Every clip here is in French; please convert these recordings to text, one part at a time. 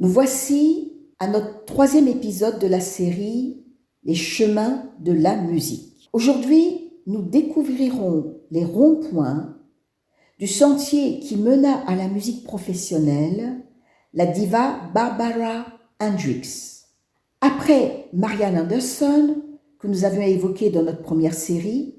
Nous voici à notre 3e épisode de la série Les chemins de la musique. Aujourd'hui, nous découvrirons les ronds-points du sentier qui mena à la musique professionnelle la diva Barbara Hendricks. Après Marian Anderson, que nous avions évoqué dans notre première série,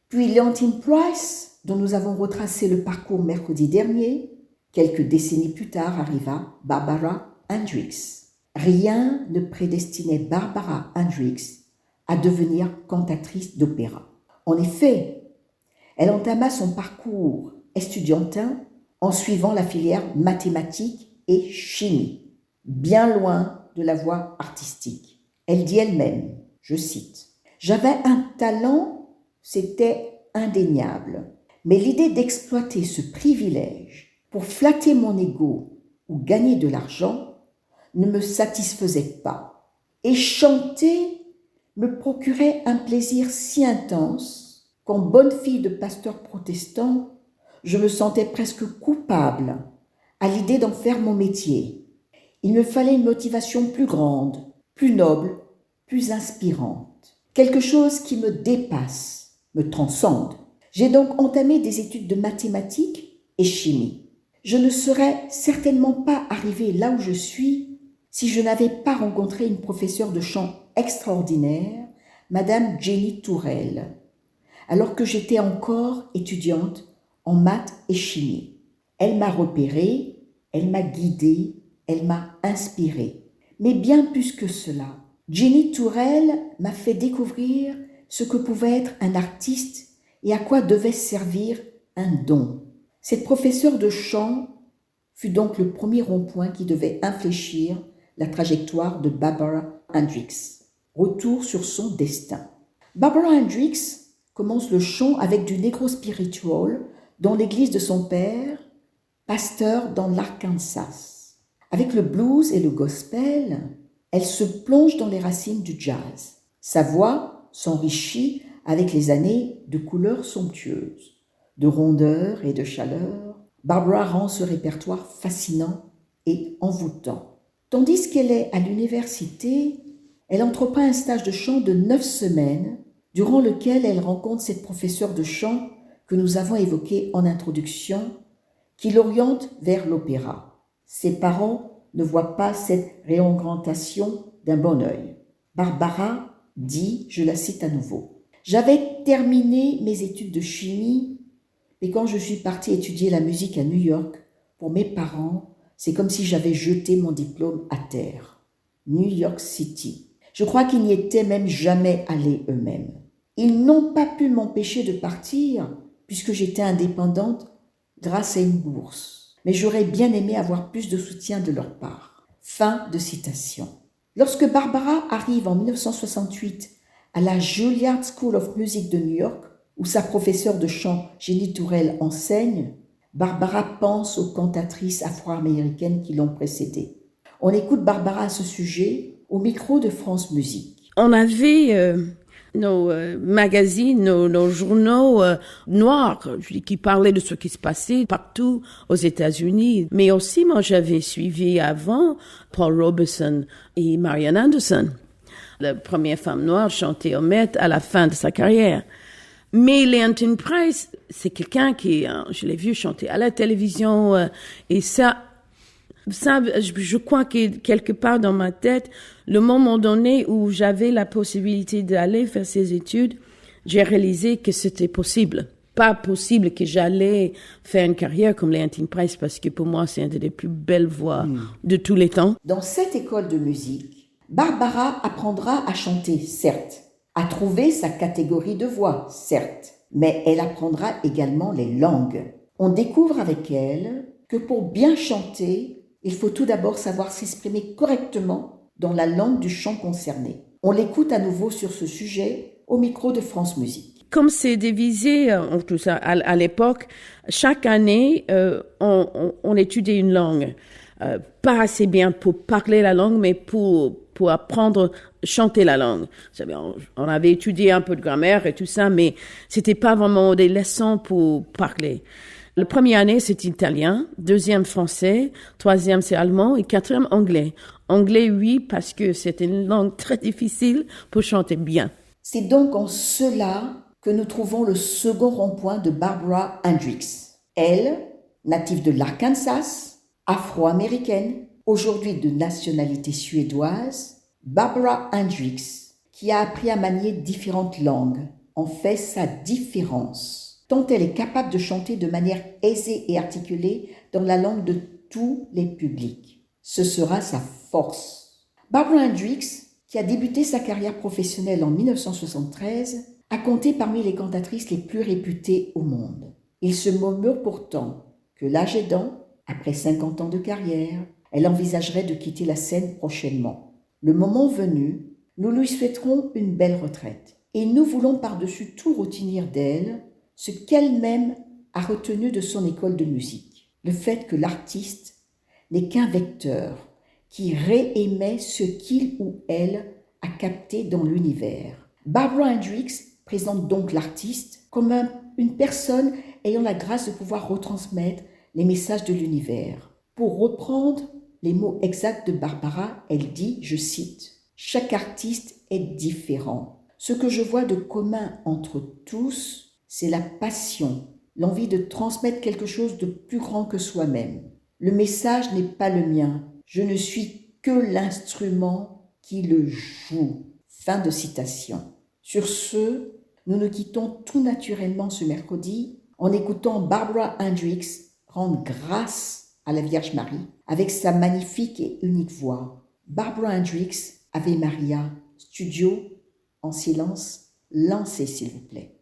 puis Leontyne Price, dont nous avons retracé le parcours mercredi dernier, quelques décennies plus tard arriva Barbara Hendricks. Rien ne prédestinait Barbara Hendricks à devenir cantatrice d'opéra. En effet, elle entama son parcours estudiantin en suivant la filière mathématiques et chimie, bien loin de la voie artistique. Elle dit elle-même, je cite, « J'avais un talent, c'était indéniable, mais l'idée d'exploiter ce privilège pour flatter mon ego ou gagner de l'argent ne me satisfaisait pas. Et chanter me procurait un plaisir si intense qu'en bonne fille de pasteur protestant, je me sentais presque coupable à l'idée d'en faire mon métier. Il me fallait une motivation plus grande, plus noble, plus inspirante. Quelque chose qui me dépasse, me transcende. J'ai donc entamé des études de mathématiques et chimie. Je ne serais certainement pas arrivée là où je suis si je n'avais pas rencontré une professeure de chant extraordinaire, Madame Jenny Tourelle, alors que j'étais encore étudiante en maths et chimie. Elle m'a repérée, elle m'a guidée, elle m'a inspirée. Mais bien plus que cela, Jenny Tourelle m'a fait découvrir ce que pouvait être un artiste et à quoi devait servir un don. Cette professeure de chant fut donc le premier rond-point qui devait infléchir la trajectoire de Barbara Hendricks. Retour sur son destin. Barbara Hendricks commence le chant avec du negro spiritual dans l'église de son père, pasteur dans l'Arkansas. Avec le blues et le gospel, elle se plonge dans les racines du jazz. Sa voix s'enrichit avec les années de couleurs somptueuses, de rondeur et de chaleur. Barbara rend ce répertoire fascinant et envoûtant. Tandis qu'elle est à l'université, elle entreprend un stage de chant de 9 semaines, durant lequel elle rencontre cette professeure de chant que nous avons évoquée en introduction, qui l'oriente vers l'opéra. Ses parents ne voient pas cette réorientation d'un bon œil. Barbara dit, je la cite à nouveau, « J'avais terminé mes études de chimie, mais quand je suis partie étudier la musique à New York, pour mes parents, c'est comme si j'avais jeté mon diplôme à terre. New York City. Je crois qu'ils n'y étaient même jamais allés eux-mêmes. Ils n'ont pas pu m'empêcher de partir, puisque j'étais indépendante grâce à une bourse. Mais j'aurais bien aimé avoir plus de soutien de leur part. » Fin de citation. Lorsque Barbara arrive en 1968 à la Juilliard School of Music de New York, où sa professeure de chant Jenny Tourelle enseigne, Barbara pense aux cantatrices afro-américaines qui l'ont précédée. On écoute Barbara à ce sujet au micro de France Musique. On avait nos magazines, nos journaux noirs qui parlaient de ce qui se passait partout aux États-Unis. Mais aussi, moi, j'avais suivi avant Paul Robeson et Marian Anderson. La première femme noire chantée au Met à la fin de sa carrière. Mais Leontyne Price, c'est quelqu'un qui, je l'ai vu chanter à la télévision, et ça, je crois que quelque part dans ma tête, le moment donné où j'avais la possibilité d'aller faire ces études, j'ai réalisé que c'était possible. Pas possible que j'allais faire une carrière comme Leontyne Price, parce que pour moi, c'est une des plus belles voix de tous les temps. Dans cette école de musique, Barbara apprendra à chanter, certes, à trouver sa catégorie de voix, certes, mais elle apprendra également les langues. On découvre avec elle que pour bien chanter, il faut tout d'abord savoir s'exprimer correctement dans la langue du chant concerné. On l'écoute à nouveau sur ce sujet au micro de France Musique. Comme c'est divisé, tout ça, à l'époque, chaque année, on étudiait une langue. Pas assez bien pour parler la langue, mais pour apprendre chanter la langue. On avait étudié un peu de grammaire et tout ça, mais c'était pas vraiment des leçons pour parler. La première année, c'est italien, deuxième français, troisième c'est allemand et quatrième anglais. Anglais, oui, parce que c'est une langue très difficile pour chanter bien. C'est donc en cela que nous trouvons le second rond-point de Barbara Hendricks. Elle, native de l'Arkansas, afro-américaine, aujourd'hui de nationalité suédoise, Barbara Hendricks, qui a appris à manier différentes langues, en fait sa différence, tant elle est capable de chanter de manière aisée et articulée dans la langue de tous les publics. Ce sera sa force. Barbara Hendricks, qui a débuté sa carrière professionnelle en 1973, a compté parmi les cantatrices les plus réputées au monde. Il se murmure pourtant que l'âge aidant, après 50 ans de carrière, elle envisagerait de quitter la scène prochainement. Le moment venu, nous lui souhaiterons une belle retraite. Et nous voulons par-dessus tout retenir d'elle ce qu'elle-même a retenu de son école de musique. Le fait que l'artiste n'est qu'un vecteur qui réémet ce qu'il ou elle a capté dans l'univers. Barbara Hendricks présente donc l'artiste comme une personne ayant la grâce de pouvoir retransmettre les messages de l'univers. Pour reprendre les mots exacts de Barbara, elle dit, je cite, « Chaque artiste est différent. Ce que je vois de commun entre tous, c'est la passion, l'envie de transmettre quelque chose de plus grand que soi-même. Le message n'est pas le mien. Je ne suis que l'instrument qui le joue. » Fin de citation. Sur ce, nous nous quittons tout naturellement ce mercredi en écoutant Barbara Hendricks rendre grâce à la Vierge Marie avec sa magnifique et unique voix. Barbara Hendricks, Ave Maria, studio, en silence, lancez s'il vous plaît.